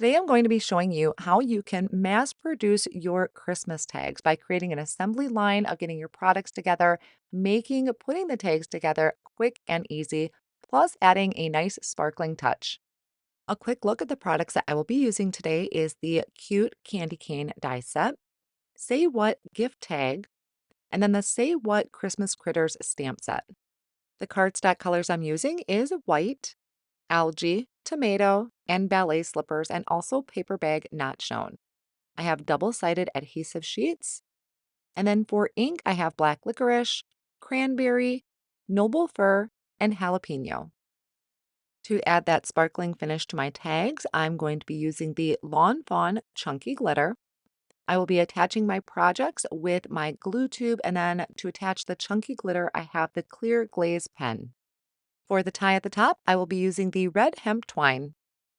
Today, I'm going to be showing you how you can mass produce your Christmas tags by creating an assembly line of getting your products together, putting the tags together quick and easy, plus adding a nice sparkling touch. A quick look at the products that I will be using today is the Cute Candy Cane die set, Say What gift tag, and then the Say What Christmas Critters stamp set. The cardstock colors I'm using is white, algae, tomato, and ballet slippers, and also paper bag not shown. I have double-sided adhesive sheets. And then for ink, I have black licorice, cranberry, noble fir, and jalapeno. To add that sparkling finish to my tags, I'm going to be using the Lawn Fawn Chunky Glitter. I will be attaching my projects with my glue tube, and then to attach the chunky glitter, I have the clear glaze pen. For the tie at the top, I will be using the red hemp twine.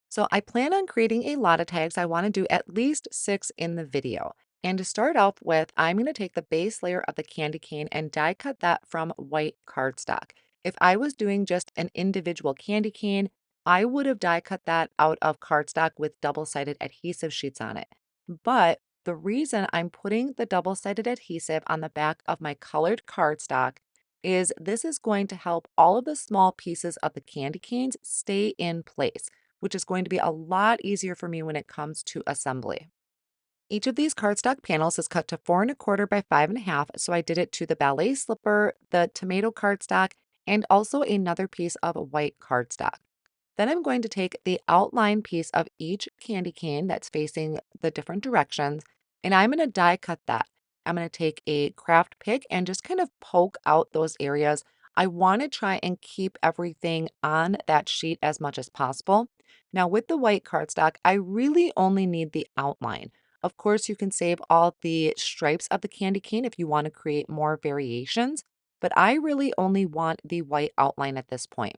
So I plan on creating a lot of tags. I want to do at least 6 in the video. And to start off with, I'm going to take the base layer of the candy cane and die cut that from white cardstock. If I was doing just an individual candy cane, I would have die cut that out of cardstock with double-sided adhesive sheets on it. But the reason I'm putting the double-sided adhesive on the back of my colored cardstock is this is going to help all of the small pieces of the candy canes stay in place, which is going to be a lot easier for me when it comes to assembly. Each of these cardstock panels is cut to 4¼ by 5½, so I did it to the ballet slipper, the tomato cardstock, and also another piece of white cardstock. Then I'm going to take the outline piece of each candy cane that's facing the different directions, and I'm going to die cut that. I'm going to take a craft pick and just kind of poke out those areas. I want to try and keep everything on that sheet as much as possible. Now, with the white cardstock, I really only need the outline. Of course, you can save all the stripes of the candy cane if you want to create more variations, but I really only want the white outline at this point.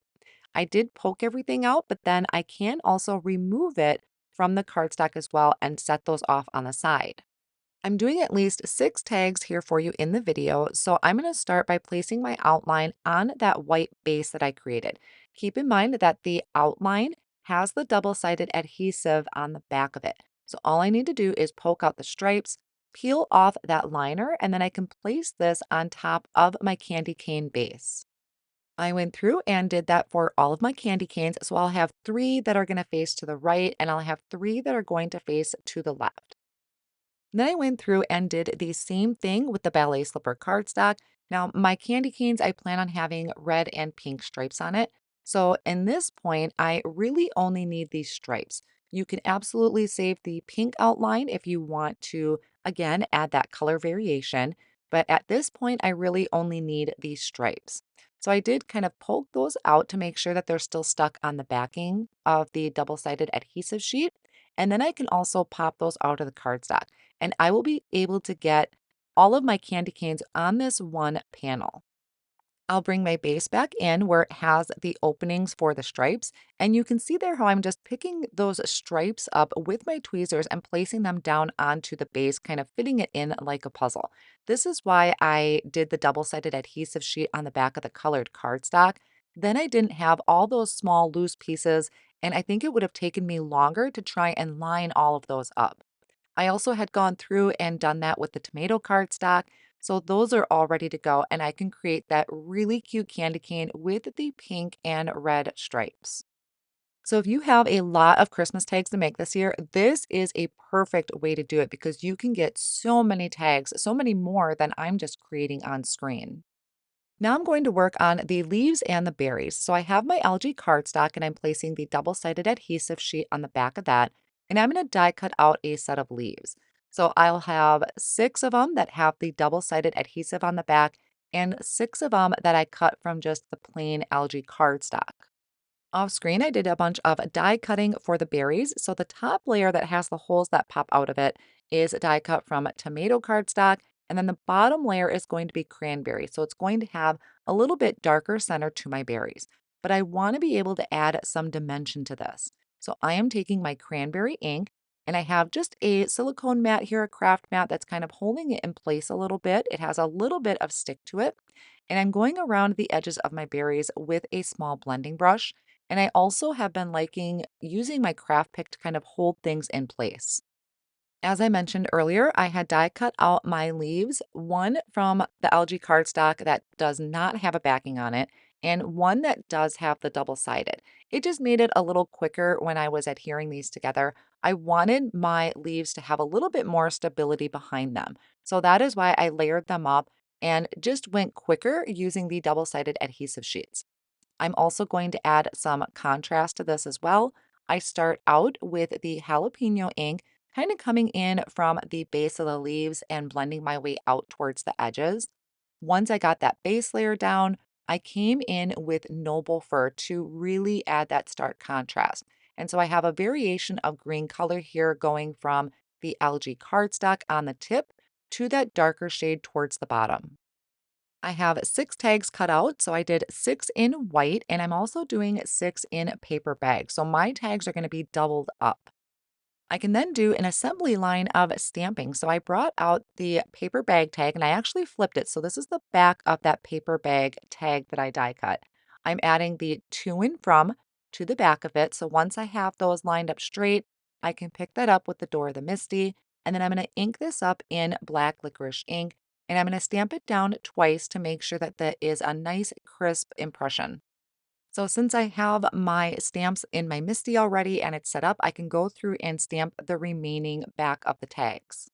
I did poke everything out, but then I can also remove it from the cardstock as well and set those off on the side. I'm doing at least 6 tags here for you in the video, so I'm going to start by placing my outline on that white base that I created. Keep in mind that the outline has the double-sided adhesive on the back of it. So all I need to do is poke out the stripes, peel off that liner, and then I can place this on top of my candy cane base. I went through and did that for all of my candy canes. So I'll have 3 that are going to face to the right, and I'll have 3 that are going to face to the left. Then I went through and did the same thing with the ballet slipper cardstock. Now, my candy canes, I plan on having red and pink stripes on it. So in this point, I really only need these stripes. You can absolutely save the pink outline if you want to, again, add that color variation. But at this point, I really only need these stripes. So I did kind of poke those out to make sure that they're still stuck on the backing of the double-sided adhesive sheet. And then I can also pop those out of the cardstock, and I will be able to get all of my candy canes on this one panel. I'll bring my base back in where it has the openings for the stripes, and you can see there how I'm just picking those stripes up with my tweezers and placing them down onto the base, kind of fitting it in like a puzzle. This is why I did the double-sided adhesive sheet on the back of the colored cardstock. Then I didn't have all those small loose pieces, and I think it would have taken me longer to try and line all of those up. I also had gone through and done that with the tomato cardstock. So those are all ready to go, and I can create that really cute candy cane with the pink and red stripes. So if you have a lot of Christmas tags to make this year, this is a perfect way to do it because you can get so many tags, so many more than I'm just creating on screen. Now I'm going to work on the leaves and the berries. So I have my algae cardstock and I'm placing the double-sided adhesive sheet on the back of that. And I'm going to die cut out a set of leaves. So I'll have 6 of them that have the double-sided adhesive on the back and 6 of them that I cut from just the plain algae cardstock. Off screen, I did a bunch of die cutting for the berries. So the top layer that has the holes that pop out of it is die cut from tomato cardstock. And then the bottom layer is going to be cranberry. So it's going to have a little bit darker center to my berries. But I want to be able to add some dimension to this. So I am taking my cranberry ink and I have just a silicone mat here, a craft mat that's kind of holding it in place a little bit. It has a little bit of stick to it. And I'm going around the edges of my berries with a small blending brush. And I also have been liking using my craft pick to kind of hold things in place. As I mentioned earlier, I had die cut out my leaves, one from the Algae cardstock that does not have a backing on it, and one that does have the double-sided. It just made it a little quicker when I was adhering these together. I wanted my leaves to have a little bit more stability behind them. So that is why I layered them up and just went quicker using the double-sided adhesive sheets. I'm also going to add some contrast to this as well. I start out with the jalapeno ink, kind of coming in from the base of the leaves and blending my way out towards the edges. Once I got that base layer down, I came in with noble fir to really add that stark contrast. And so I have a variation of green color here going from the algae cardstock on the tip to that darker shade towards the bottom. I have 6 tags cut out, so I did 6 in white, and I'm also doing 6 in paper bags. So my tags are gonna be doubled up. I can then do an assembly line of stamping. So I brought out the paper bag tag and I actually flipped it. So this is the back of that paper bag tag that I die cut. I'm adding the to and from to the back of it. So once I have those lined up straight, I can pick that up with the door of the Misti. And then I'm going to ink this up in black licorice ink. And I'm going to stamp it down twice to make sure that that is a nice crisp impression. So since I have my stamps in my Misti already and it's set up, I can go through and stamp the remaining back of the tags.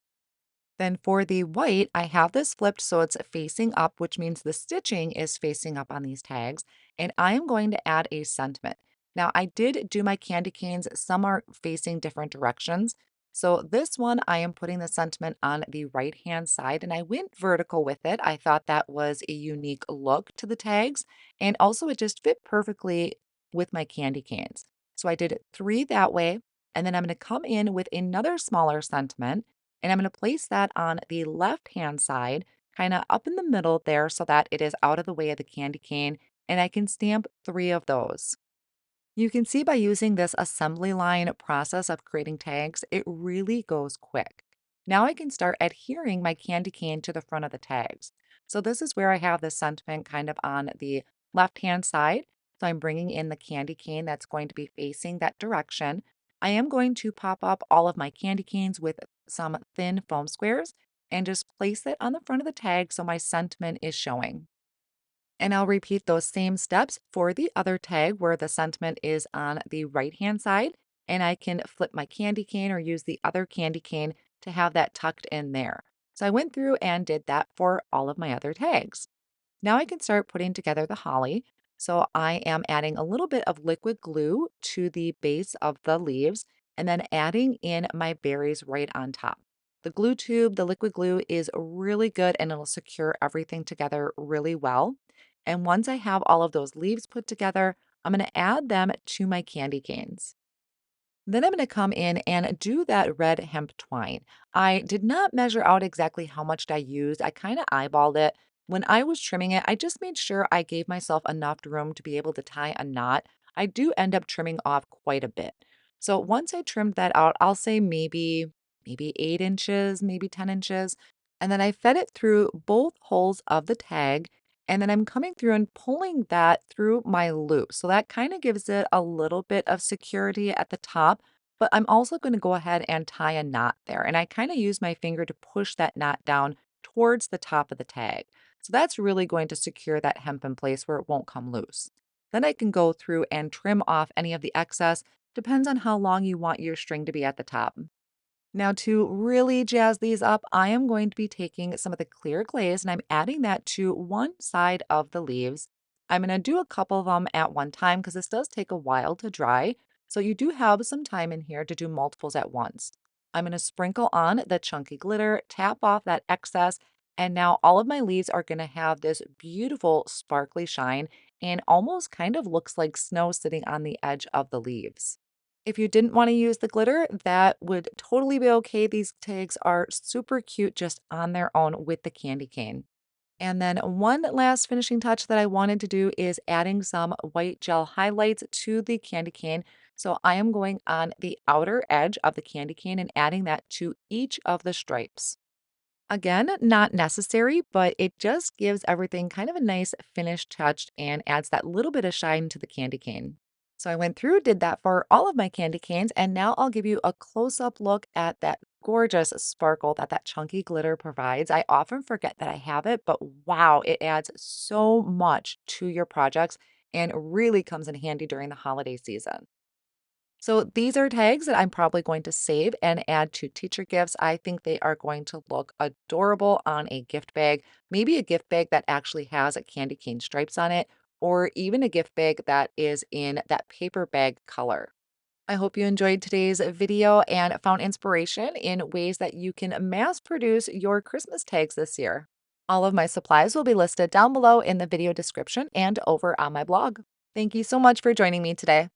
Then for the white, I have this flipped so it's facing up, which means the stitching is facing up on these tags. And I am going to add a sentiment. Now, I did do my candy canes. Some are facing different directions. So this one, I am putting the sentiment on the right-hand side and I went vertical with it. I thought that was a unique look to the tags. And also it just fit perfectly with my candy canes. So I did 3 that way. And then I'm going to come in with another smaller sentiment and I'm going to place that on the left-hand side, kind of up in the middle there so that it is out of the way of the candy cane, and I can stamp 3 of those. You can see by using this assembly line process of creating tags, it really goes quick. Now I can start adhering my candy cane to the front of the tags. So this is where I have the sentiment kind of on the left-hand side. So I'm bringing in the candy cane that's going to be facing that direction. I am going to pop up all of my candy canes with some thin foam squares and just place it on the front of the tag so my sentiment is showing. And I'll repeat those same steps for the other tag where the sentiment is on the right-hand side, and I can flip my candy cane or use the other candy cane to have that tucked in there. So I went through and did that for all of my other tags. Now I can start putting together the holly. So I am adding a little bit of liquid glue to the base of the leaves and then adding in my berries right on top. The glue tube, the liquid glue is really good and it'll secure everything together really well. And once I have all of those leaves put together, I'm going to add them to my candy canes. Then I'm going to come in and do that red hemp twine. I did not measure out exactly how much I used. I kind of eyeballed it. When I was trimming it, I just made sure I gave myself enough room to be able to tie a knot. I do end up trimming off quite a bit. So once I trimmed that out, I'll say maybe 8 inches, maybe 10 inches. And then I fed it through both holes of the tag. And then I'm coming through and pulling that through my loop. So that kind of gives it a little bit of security at the top, but I'm also going to go ahead and tie a knot there. And I kind of use my finger to push that knot down towards the top of the tag. So that's really going to secure that hemp in place where it won't come loose. Then I can go through and trim off any of the excess. Depends on how long you want your string to be at the top. Now, to really jazz these up, I am going to be taking some of the clear glaze and I'm adding that to one side of the leaves. I'm going to do a couple of them at one time because this does take a while to dry. So you do have some time in here to do multiples at once. I'm going to sprinkle on the chunky glitter, tap off that excess, and now all of my leaves are going to have this beautiful sparkly shine and almost kind of looks like snow sitting on the edge of the leaves. If you didn't wanna use the glitter, that would totally be okay. These tags are super cute just on their own with the candy cane. And then one last finishing touch that I wanted to do is adding some white gel highlights to the candy cane. So I am going on the outer edge of the candy cane and adding that to each of the stripes. Again, not necessary, but it just gives everything kind of a nice finished touch and adds that little bit of shine to the candy cane. So I went through, did that for all of my candy canes, and now I'll give you a close-up look at that gorgeous sparkle that that chunky glitter provides. I often forget that I have it, but wow, it adds so much to your projects and really comes in handy during the holiday season. So these are tags that I'm probably going to save and add to teacher gifts. I think they are going to look adorable on a gift bag, maybe a gift bag that actually has a candy cane stripes on it, or even a gift bag that is in that paper bag color. I hope you enjoyed today's video and found inspiration in ways that you can mass produce your Christmas tags this year. All of my supplies will be listed down below in the video description and over on my blog. Thank you so much for joining me today.